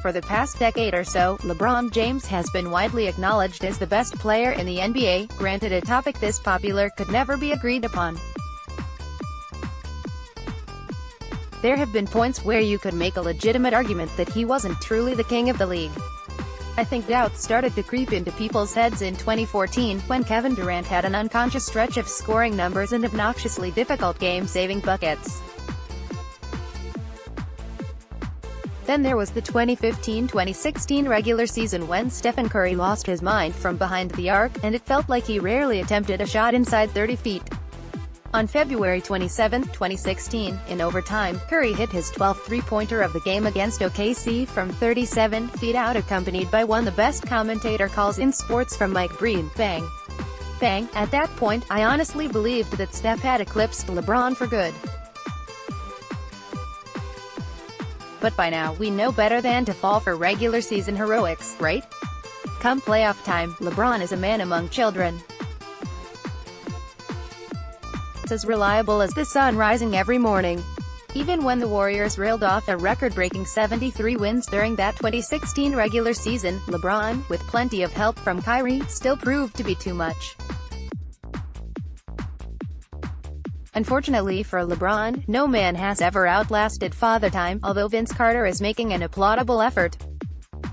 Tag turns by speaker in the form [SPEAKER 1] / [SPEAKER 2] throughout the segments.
[SPEAKER 1] For the past decade or so, LeBron James has been widely acknowledged as the best player in the NBA, granted a topic this popular could never be agreed upon. There have been points where you could make a legitimate argument that he wasn't truly the king of the league. I think doubts started to creep into people's heads in 2014, when Kevin Durant had an unconscious stretch of scoring numbers and obnoxiously difficult game-saving buckets. Then there was the 2015-2016 regular season when Stephen Curry lost his mind from behind the arc, and it felt like he rarely attempted a shot inside 30 feet. On February 27, 2016, in overtime, Curry hit his 12th three-pointer of the game against OKC from 37 feet out, accompanied by one of the best commentator calls in sports from Mike Breen, "Bang! Bang!" At that point, I honestly believed that Steph had eclipsed LeBron for good. But by now, we know better than to fall for regular season heroics, right? Come playoff time, LeBron is a man among children. It's as reliable as the sun rising every morning. Even when the Warriors reeled off a record-breaking 73 wins during that 2016 regular season, LeBron, with plenty of help from Kyrie, still proved to be too much. Unfortunately for LeBron, no man has ever outlasted Father Time, although Vince Carter is making an applaudable effort.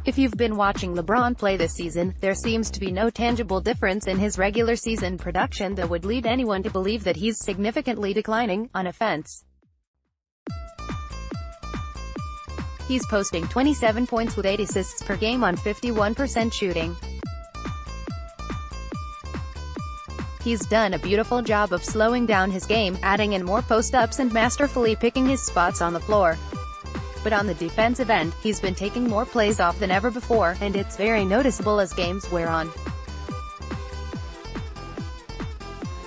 [SPEAKER 1] If you've been watching LeBron play this season, there seems to be no tangible difference in his regular season production that would lead anyone to believe that he's significantly declining on offense. He's posting 27 points with 8 assists per game on 51% shooting. He's done a beautiful job of slowing down his game, adding in more post-ups and masterfully picking his spots on the floor. But on the defensive end, he's been taking more plays off than ever before, and it's very noticeable as games wear on.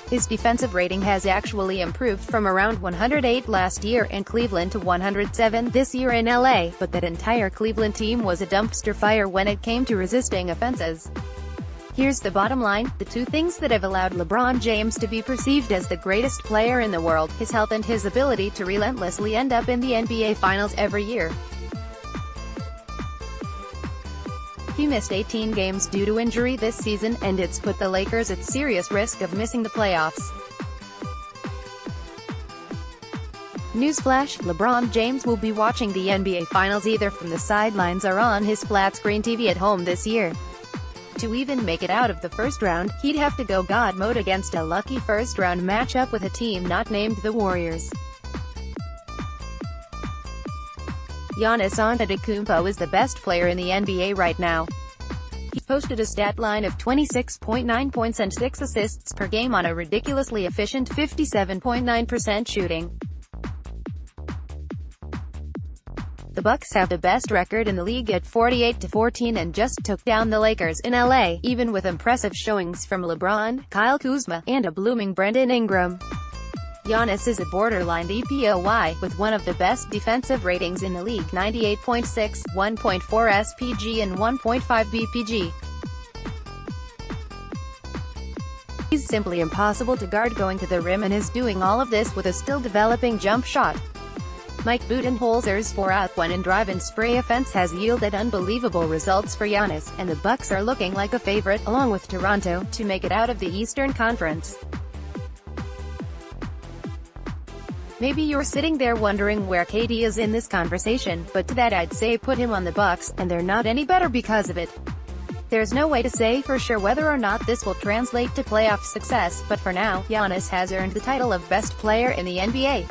[SPEAKER 1] His defensive rating has actually improved from around 108 last year in Cleveland to 107 this year in LA, but that entire Cleveland team was a dumpster fire when it came to resisting offenses. Here's the bottom line: the two things that have allowed LeBron James to be perceived as the greatest player in the world, his health and his ability to relentlessly end up in the NBA Finals every year. He missed 18 games due to injury this season, and it's put the Lakers at serious risk of missing the playoffs. Newsflash: LeBron James will be watching the NBA Finals either from the sidelines or on his flat-screen TV at home this year. To even make it out of the first round, he'd have to go God mode against a lucky first-round matchup with a team not named the Warriors. Giannis Antetokounmpo is the best player in the NBA right now. He posted a stat line of 26.9 points and 6 assists per game on a ridiculously efficient 57.9% shooting. The Bucks have the best record in the league at 48-14 and just took down the Lakers in LA, even with impressive showings from LeBron, Kyle Kuzma, and a blooming Brandon Ingram. Giannis is a borderline DPOY, with one of the best defensive ratings in the league: 98.6, 1.4 SPG and 1.5 BPG. He's simply impossible to guard going to the rim and is doing all of this with a still developing jump shot. Mike Budenholzer's 4-out-1 and drive-and-spray offense has yielded unbelievable results for Giannis, and the Bucks are looking like a favorite, along with Toronto, to make it out of the Eastern Conference. Maybe you're sitting there wondering where KD is in this conversation, but to that I'd say put him on the Bucks, and they're not any better because of it. There's no way to say for sure whether or not this will translate to playoff success, but for now, Giannis has earned the title of best player in the NBA.